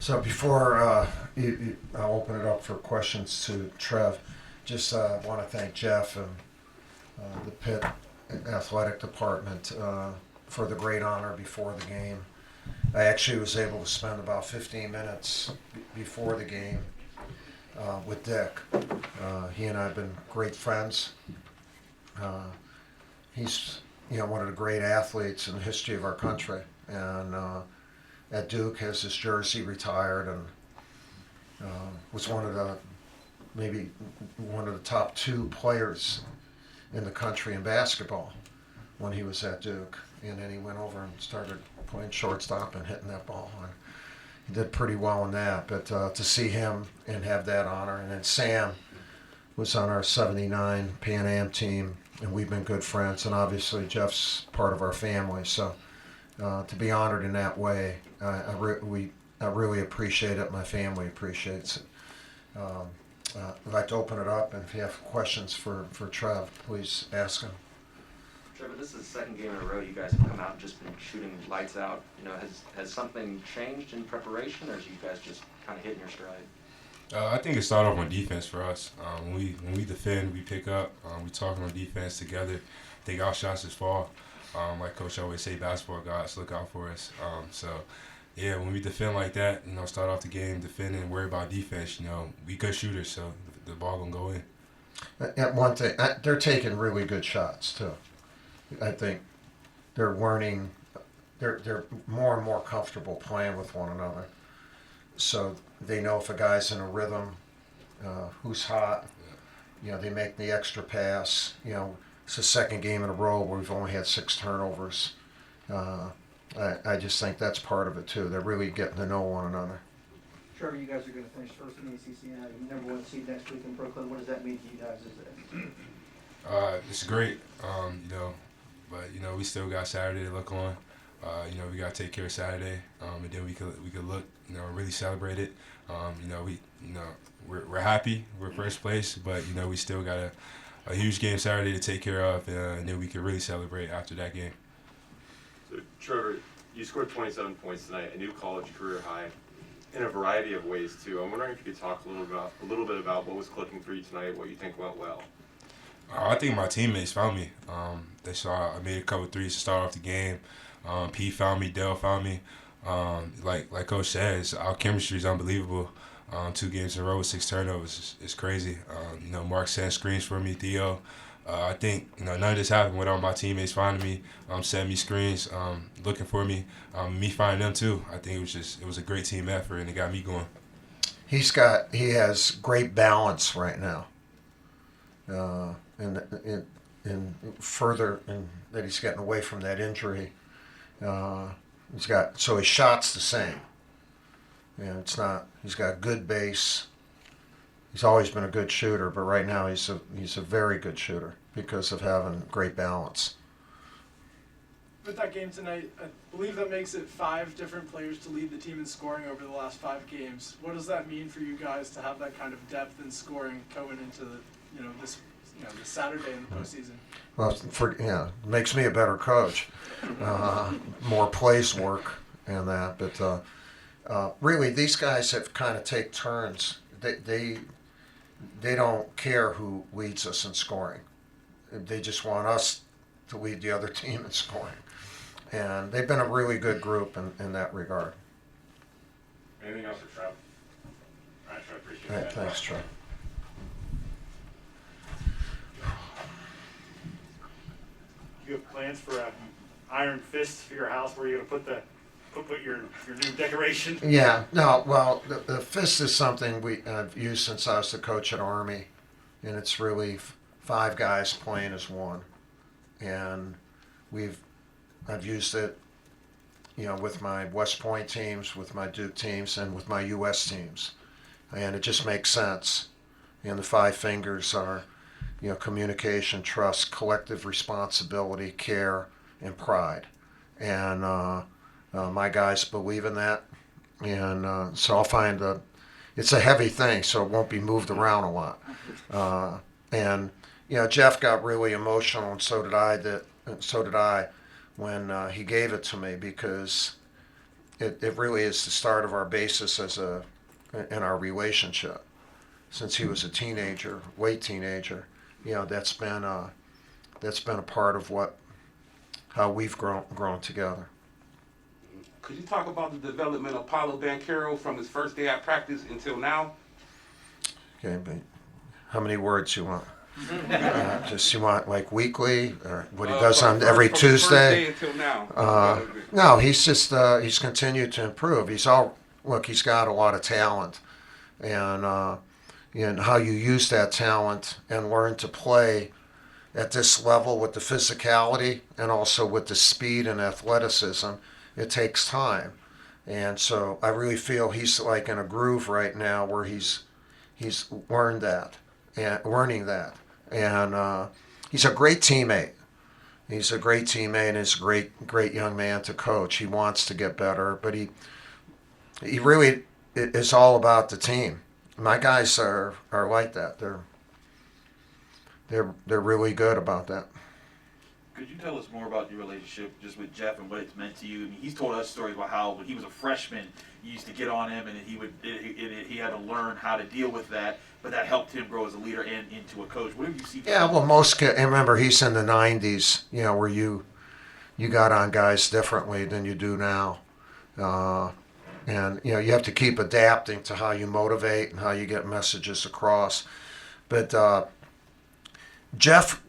So before I'll open it up for questions to Trev, just want to thank Jeff and the Pitt Athletic Department for the great honor before the game. I actually was able to spend about 15 minutes before the game with Dick. He and I have been great friends. He's one of the great athletes in the history of our country, and at Duke has his jersey retired, and was maybe one of the top two players in the country in basketball when he was at Duke. And then he went over and started playing shortstop and hitting that ball, and he did pretty well in that. But to see him and have that honor, and then Sam was on our '79 Pan Am team, and we've been good friends, and obviously Jeff's part of our family. So to be honored in that way, I really appreciate it. My family appreciates it. I'd like to open it up, and if you have questions for Trev, please ask him. Trevor, this is the second game in a row you guys have come out and just been shooting lights out. Has something changed in preparation, or is you guys just kind of hitting your stride? I think it started off on defense for us. When we defend, we pick up. We talking on defense together. I think our shots just fall. Like Coach always say, basketball gods look out for us. Yeah, when we defend like that, start off the game defending, worry about defense. We good shooters, so the ball gonna go in. And one thing, they're taking really good shots too. I think they're learning. They're more and more comfortable playing with one another. So they know if a guy's in a rhythm, who's hot. They make the extra pass. It's the second game in a row where we've only had 6 turnovers. I just think that's part of it too. They're really getting to know one another. Trevor, you guys are going to finish first in the ACC and number 1 seed next week in Brooklyn. What does that mean to you guys? It's great, but we still got Saturday to look on. We got to take care of Saturday, and then we could look, really celebrate it. We're happy, we're first place, but we still got a huge game Saturday to take care of, and then we could really celebrate after that game. So Trevor, you scored 27 points tonight, a new college career high, in a variety of ways too. I'm wondering if you could talk a little bit about what was clicking for you tonight, what you think went well. I think my teammates found me. They saw I made a couple threes to start off the game. P found me, Dell found me. Like Coach says, our chemistry is unbelievable. 2 games in a row with 6 turnovers is crazy. Mark sent screens for me, Theo. I think none of this happened without my teammates finding me, setting me screens, looking for me, me finding them too. I think it was a great team effort, and it got me going. He has great balance right now. And further, that he's getting away from that injury. His shot's the same. He's got good base. He's always been a good shooter, but right now he's a very good shooter because of having great balance. With that game tonight, I believe that makes it 5 different players to lead the team in scoring over the last 5 games. What does that mean for you guys to have that kind of depth in scoring going into this Saturday in the postseason? Well, it makes me a better coach. More plays work and that, but really these guys have kind of take turns. They don't care who leads us in scoring. They just want us to lead the other team in scoring. And they've been a really good group in that regard. Anything else for Trev? All right, Trev, appreciate All right, that. thanks, Trev. You have plans for an iron fist for your house where you're going to put your new decoration? Yeah, no, well, the fist is something I've used since I was the coach at Army, and it's really 5 guys playing as one, and I've used it, with my West Point teams, with my Duke teams, and with my U.S. teams, and it just makes sense. And the 5 fingers are, communication, trust, collective responsibility, care, and pride, and my guys believe in that, and so I'll find it's a heavy thing, so it won't be moved around a lot. And Jeff got really emotional, and so did I when he gave it to me, because it really is the start of our basis in our relationship. Since he was a teenager, late teenager, that's been a part of how we've grown together. Could you talk about the development of Paulo Banchero from his first day at practice until now? Okay, but how many words you want? Just you want like weekly, or what he does on every From his first Tuesday? day until now. No, he's just he's continued to improve. He's got a lot of talent, and how you use that talent and learn to play at this level with the physicality and also with the speed and athleticism, it takes time. And so I really feel he's like in a groove right now where he's learning that, and he's a great teammate. He's a great teammate and he's a great young man to coach. He wants to get better, but he really is all about the team. My guys are like that. They're really good about that. Could you tell us more about your relationship just with Jeff and what it's meant to you? I mean, he's told us stories about how when he was a freshman, you used to get on him and he had to learn how to deal with that, but that helped him grow as a leader and into a coach. What have you seen? Yeah, well, most kids, and remember, he's in the 90s, where you got on guys differently than you do now. And, you have to keep adapting to how you motivate and how you get messages across. But Jeff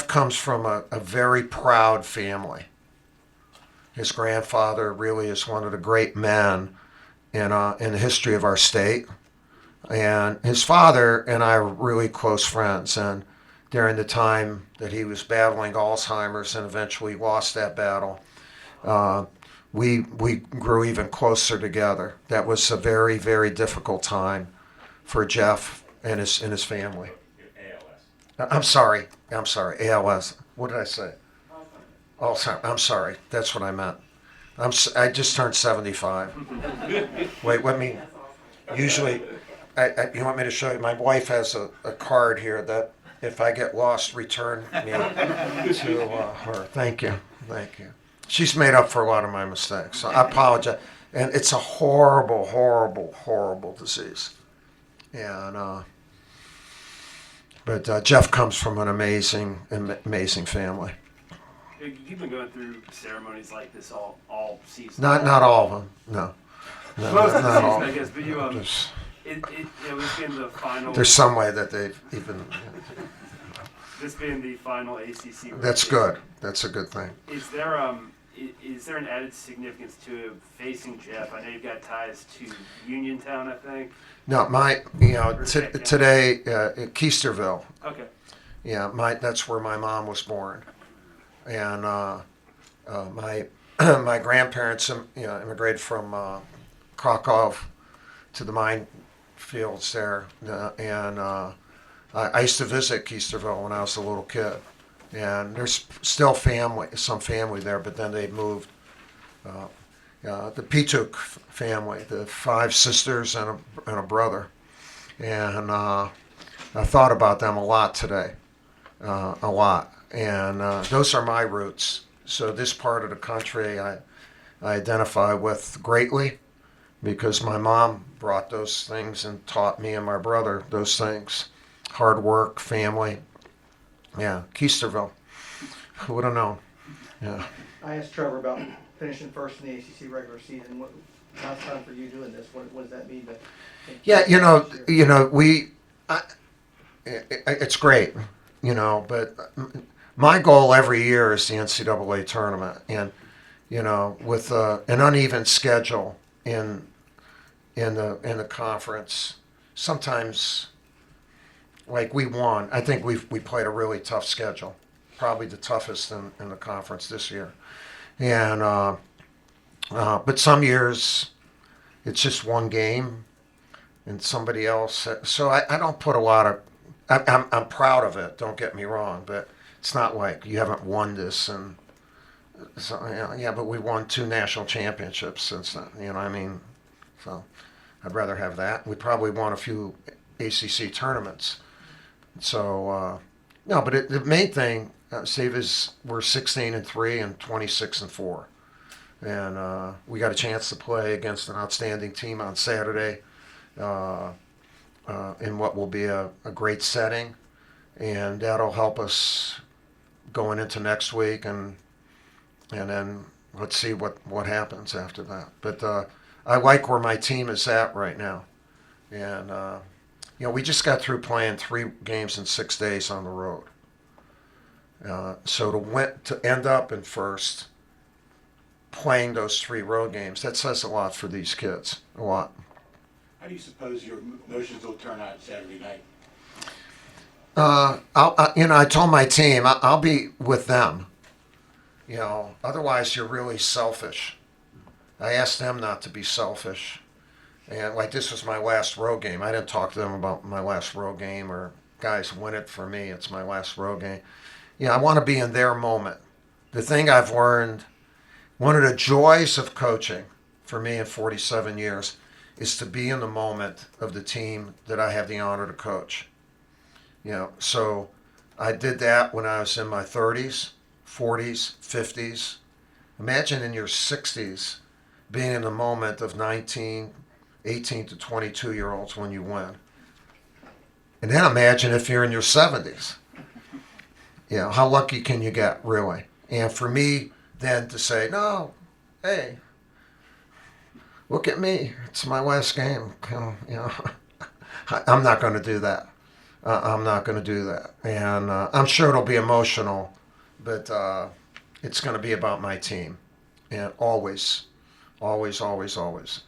comes from a very proud family. His grandfather really is one of the great men in the history of our state. And his father and I were really close friends. And during the time that he was battling Alzheimer's and eventually lost that battle, we grew even closer together. That was a very, very difficult time for Jeff and his family. I'm sorry, ALS. What did I say? Alzheimer's. I'm sorry, that's what I meant. I just turned 75. Wait, let me. Usually, you want me to show you? My wife has a card here that if I get lost, return me to her. Thank you. She's made up for a lot of my mistakes, so I apologize. And it's a horrible, horrible, horrible disease. And but Jeff comes from an amazing family. You've been going through ceremonies like this all season. Not all of them. No, Most of the not all. season, I guess. But this being the final. There's some way that they've even. This being the final ACC. That's good. That's a good thing. Is there an added significance to facing Jeff? I know you've got ties to Uniontown, I think. No, today Keisterville. Okay. Yeah, that's where my mom was born, and my my grandparents immigrated from Krakow to the mine fields there, and I used to visit Keisterville when I was a little kid, and there's still some family there, but then they moved. The Pituk family, the 5 sisters and a brother, and I thought about them a lot today, and those are my roots. So this part of the country I identify with greatly because my mom brought those things and taught me and my brother those things. Hard work, family. Yeah, Keisterville. Who would have known? Yeah. I asked Trevor about finishing first in the ACC regular season. Now it's time for you doing this. What does that mean? Yeah, it's great, but my goal every year is the NCAA tournament, and with an uneven schedule in the conference, sometimes like we won. I think we played a really tough schedule, probably the toughest in the conference this year, and but some years it's just one game and somebody else. So I don't put a lot of. I'm proud of it. Don't get me wrong, but it's not like you haven't won this and. So yeah, but we won 2 national championships since then. You know what I mean? So I'd rather have that. We probably won a few ACC tournaments. So no, but the main thing, Steve, is we're 16-3 and 26-4. And we got a chance to play against an outstanding team on Saturday in what will be a great setting. And that'll help us going into next week, and then let's see what happens after that. But I like where my team is at right now. And, we just got through playing 3 games in 6 days on the road. So to end up in first, playing those 3 road games, that says a lot for these kids. A lot. How do you suppose your emotions will turn out Saturday night? I told my team I'll be with them. Otherwise you're really selfish. I asked them not to be selfish. And like this was my last road game. I didn't talk to them about my last road game or guys win it for me. It's my last road game. I want to be in their moment. The thing I've learned, one of the joys of coaching for me in 47 years is to be in the moment of the team that I have the honor to coach. So I did that when I was in my 30s, 40s, 50s. Imagine in your 60s being in the moment of 18 to 22-year-olds when you win. And then imagine if you're in your 70s. How lucky can you get, really? And for me then to say, no, hey, look at me. It's my last game. I'm not going to do that. I'm not going to do that. And I'm sure it'll be emotional, but it's going to be about my team. And always, always, always, always.